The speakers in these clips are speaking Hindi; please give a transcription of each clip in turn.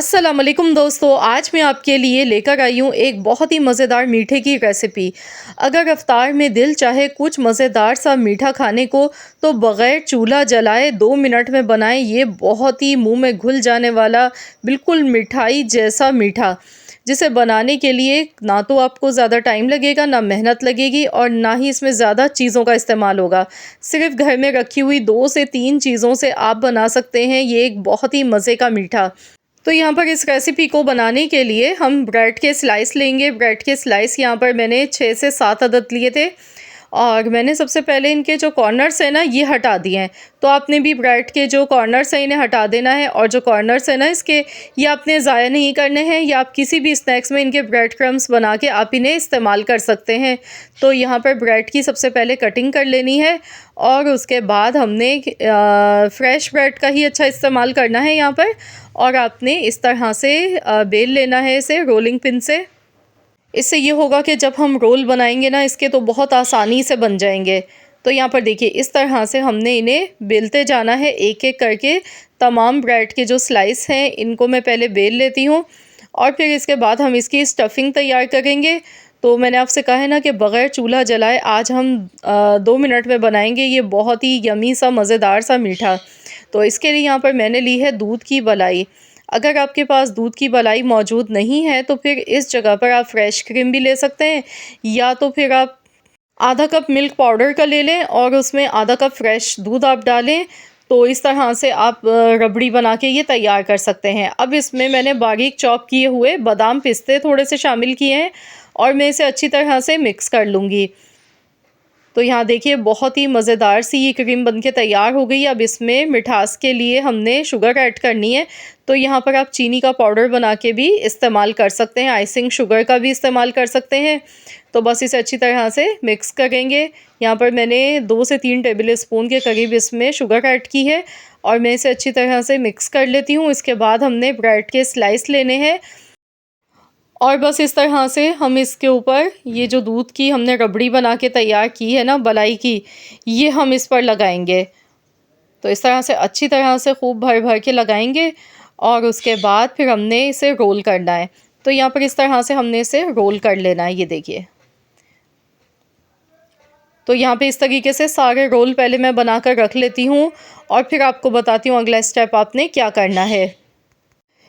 अस्सलाम वालेकुम दोस्तों, आज मैं आपके लिए लेकर आई हूँ एक बहुत ही मज़ेदार मीठे की रेसिपी। अगर इफ्तार में दिल चाहे कुछ मज़ेदार सा मीठा खाने को तो बग़ैर चूल्हा जलाए 2 मिनट में बनाएं ये बहुत ही मुंह में घुल जाने वाला बिल्कुल मिठाई जैसा मीठा, जिसे बनाने के लिए ना तो आपको ज़्यादा टाइम लगेगा, ना मेहनत लगेगी और ना ही इसमें ज़्यादा चीज़ों का इस्तेमाल होगा। सिर्फ़ घर में रखी हुई 2 से 3 चीज़ों से आप बना सकते हैं ये एक बहुत ही मज़े का मीठा। तो यहाँ पर इस रेसिपी को बनाने के लिए हम ब्रेड के स्लाइस लेंगे। ब्रेड के स्लाइस यहाँ पर मैंने 6 से 7 अदद लिए थे और मैंने सबसे पहले इनके जो कॉर्नर्स हैं ना ये हटा दिए हैं। तो आपने भी ब्रेड के जो कॉर्नर्स हैं इन्हें हटा देना है और जो कॉर्नर्स हैं ना इसके, ये आपने ज़ाया नहीं करने हैं या आप किसी भी स्नैक्स में इनके ब्रेड क्रम्स बना के आप इन्हें इस्तेमाल कर सकते हैं। तो यहाँ पर ब्रेड की सबसे पहले कटिंग कर लेनी है और उसके बाद हमने फ्रेश ब्रेड का ही अच्छा इस्तेमाल करना है यहाँ पर। और आपने इस तरह से बेल लेना है इसे रोलिंग पिन से। इससे ये होगा कि जब हम रोल बनाएंगे ना इसके तो बहुत आसानी से बन जाएंगे। तो यहाँ पर देखिए इस तरह से हमने इन्हें बेलते जाना है एक एक करके। तमाम ब्रेड के जो स्लाइस हैं इनको मैं पहले बेल लेती हूँ और फिर इसके बाद हम इसकी स्टफिंग तैयार करेंगे। तो मैंने आपसे कहा है ना कि बग़ैर चूल्हा जलाए आज हम 2 मिनट में बनाएंगे ये बहुत ही यमी सा मज़ेदार सा मीठा। तो इसके लिए यहाँ पर मैंने ली है दूध की मलाई। अगर आपके पास दूध की मलाई मौजूद नहीं है तो फिर इस जगह पर आप फ्रेश क्रीम भी ले सकते हैं या तो फिर आप आधा कप मिल्क पाउडर का ले लें और उसमें आधा कप फ्रेश दूध आप डालें। तो इस तरह से आप रबड़ी बना के ये तैयार कर सकते हैं। अब इसमें मैंने बारीक चॉप किए हुए बादाम पिस्ते थोड़े से शामिल किए हैं और मैं इसे अच्छी तरह से मिक्स कर लूँगी। तो यहाँ देखिए बहुत ही मज़ेदार सी ये क्रीम बनके तैयार हो गई। अब इसमें मिठास के लिए हमने शुगर ऐड करनी है। तो यहाँ पर आप चीनी का पाउडर बना के भी इस्तेमाल कर सकते हैं, आइसिंग शुगर का भी इस्तेमाल कर सकते हैं। तो बस इसे अच्छी तरह से मिक्स करेंगे। यहाँ पर मैंने 2 से 3 टेबल स्पून के करीब इसमें शुगर ऐड की है और मैं इसे अच्छी तरह से मिक्स कर लेती हूँ। इसके बाद हमने ब्रेड के स्लाइस लेने हैं और बस इस तरह से हम इसके ऊपर ये जो दूध की हमने रबड़ी बना के तैयार की है ना मलाई की, ये हम इस पर लगाएंगे। तो इस तरह से अच्छी तरह से खूब भर भर के लगाएंगे और उसके बाद फिर हमने इसे रोल करना है। तो यहाँ पर इस तरह से हमने इसे रोल कर लेना है, ये देखिए। तो यहाँ पे इस तरीके से सारे रोल पहले मैं बनाकर रख लेती हूँ और फिर आपको बताती हूँ अगला स्टेप आपने क्या करना है।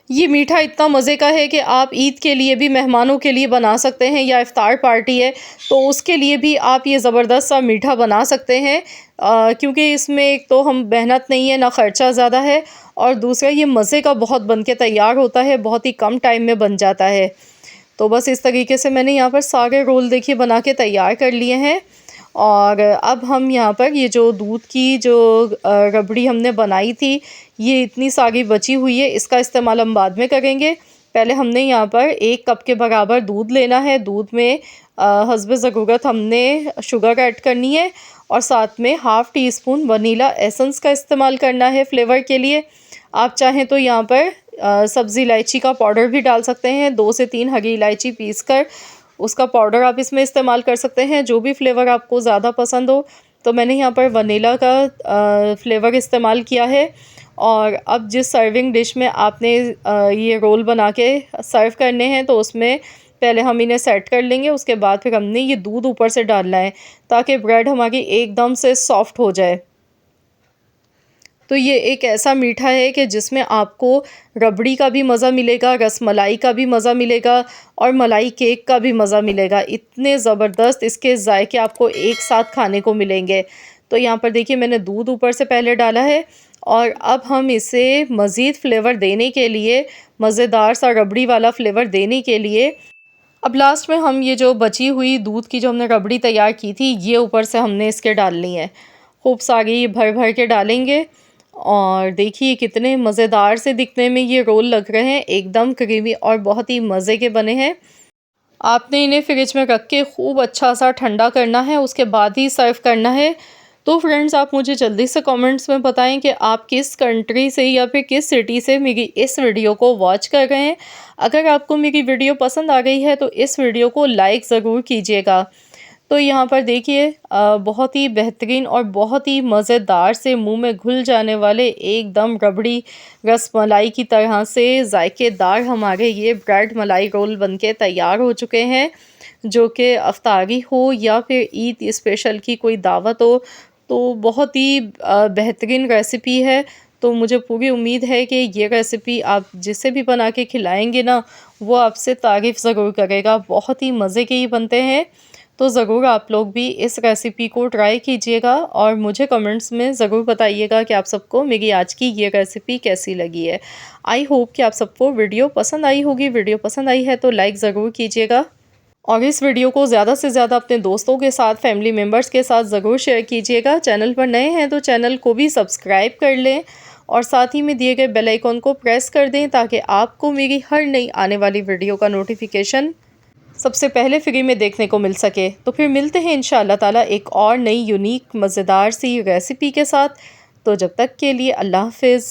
ये मीठा इतना मज़े का है कि आप ईद के लिए भी मेहमानों के लिए बना सकते हैं या इफ़्तार पार्टी है तो उसके लिए भी आप ये ज़बरदस्त सा मीठा बना सकते हैं। क्योंकि इसमें एक तो हम मेहनत नहीं है, ना ख़र्चा ज़्यादा है और दूसरा ये मज़े का बहुत बन के तैयार होता है, बहुत ही कम टाइम में बन जाता है। तो बस इस तरीके से मैंने यहाँ पर सारे रोल देखिए बना के तैयार कर लिए हैं। और अब हम यहाँ पर ये जो दूध की जो रबड़ी हमने बनाई थी ये इतनी सारी बची हुई है, इसका इस्तेमाल हम बाद में करेंगे। पहले हमने यहाँ पर 1 कप के बराबर दूध लेना है। दूध में हस्ब ज़रूरत हमने शुगर ऐड करनी है और साथ में half tea spoon vanilla essence का इस्तेमाल करना है फ्लेवर के लिए। आप चाहें तो यहाँ पर सब्ज़ी इलायची का पाउडर भी डाल सकते हैं। 2 से 3 हरी इलायची पीस कर उसका पाउडर आप इसमें इस्तेमाल कर सकते हैं, जो भी फ्लेवर आपको ज़्यादा पसंद हो। तो मैंने यहाँ पर वनीला का फ्लेवर इस्तेमाल किया है। और अब जिस सर्विंग डिश में आपने ये रोल बना के सर्व करने हैं तो उसमें पहले हम इन्हें सेट कर लेंगे। उसके बाद फिर हमने ये दूध ऊपर से डालना है ताकि ब्रेड हमारी एकदम से सॉफ्ट हो जाए। तो ये एक ऐसा मीठा है कि जिसमें आपको रबड़ी का भी मज़ा मिलेगा, रसमलाई का भी मज़ा मिलेगा और मलाई केक का भी मज़ा मिलेगा। इतने ज़बरदस्त इसके जायके आपको एक साथ खाने को मिलेंगे। तो यहाँ पर देखिए मैंने दूध ऊपर से पहले डाला है और अब हम इसे मज़ीद फ्लेवर देने के लिए, मज़ेदार सा रबड़ी वाला फ्लेवर देने के लिए, अब लास्ट में हम ये जो बची हुई दूध की जो हमने रबड़ी तैयार की थी ये ऊपर से हमने इसके डालनी है। खूब सारी भर भर के डालेंगे और देखिए कितने मज़ेदार से दिखने में ये रोल लग रहे हैं, एकदम क्रीमी और बहुत ही मज़े के बने हैं। आपने इन्हें फ्रिज में रख के खूब अच्छा सा ठंडा करना है, उसके बाद ही सर्व करना है। तो फ्रेंड्स आप मुझे जल्दी से कमेंट्स में बताएं कि आप किस कंट्री से या फिर किस सिटी से मेरी इस वीडियो को वॉच कर रहे हैं। अगर आपको मेरी वीडियो पसंद आ गई है तो इस वीडियो को लाइक ज़रूर कीजिएगा। तो यहाँ पर देखिए बहुत ही बेहतरीन और बहुत ही मज़ेदार से मुंह में घुल जाने वाले एकदम रबड़ी रसमलाई की तरह से जायकेदार हमारे ये ब्रेड मलाई रोल बनके तैयार हो चुके हैं, जो कि अफ्तारी हो या फिर ईद स्पेशल की कोई दावत हो, तो बहुत ही बेहतरीन रेसिपी है। तो मुझे पूरी उम्मीद है कि ये रेसिपी आप जिसे भी बना के खिलाएँगे ना, वो आपसे तारीफ़ ज़रूर करेगा। बहुत ही मज़े के ही बनते हैं। तो ज़रूर आप लोग भी इस रेसिपी को ट्राई कीजिएगा और मुझे कमेंट्स में ज़रूर बताइएगा कि आप सबको मेरी आज की ये रेसिपी कैसी लगी है। आई होप कि आप सबको वीडियो पसंद आई होगी। वीडियो पसंद आई है तो लाइक ज़रूर कीजिएगा और इस वीडियो को ज़्यादा से ज़्यादा अपने दोस्तों के साथ, फैमिली मेम्बर्स के साथ ज़रूर शेयर कीजिएगा। चैनल पर नए हैं तो चैनल को भी सब्सक्राइब कर लें और साथ ही में दिए गए बेल आइकन को प्रेस कर दें ताकि आपको मेरी हर नई आने वाली वीडियो का नोटिफिकेशन सबसे पहले फ्री में देखने को मिल सके। तो फिर मिलते हैं इंशाअल्लाह ताला एक और नई यूनिक मज़ेदार सी रेसिपी के साथ। तो जब तक के लिए अल्लाह हाफ़िज़।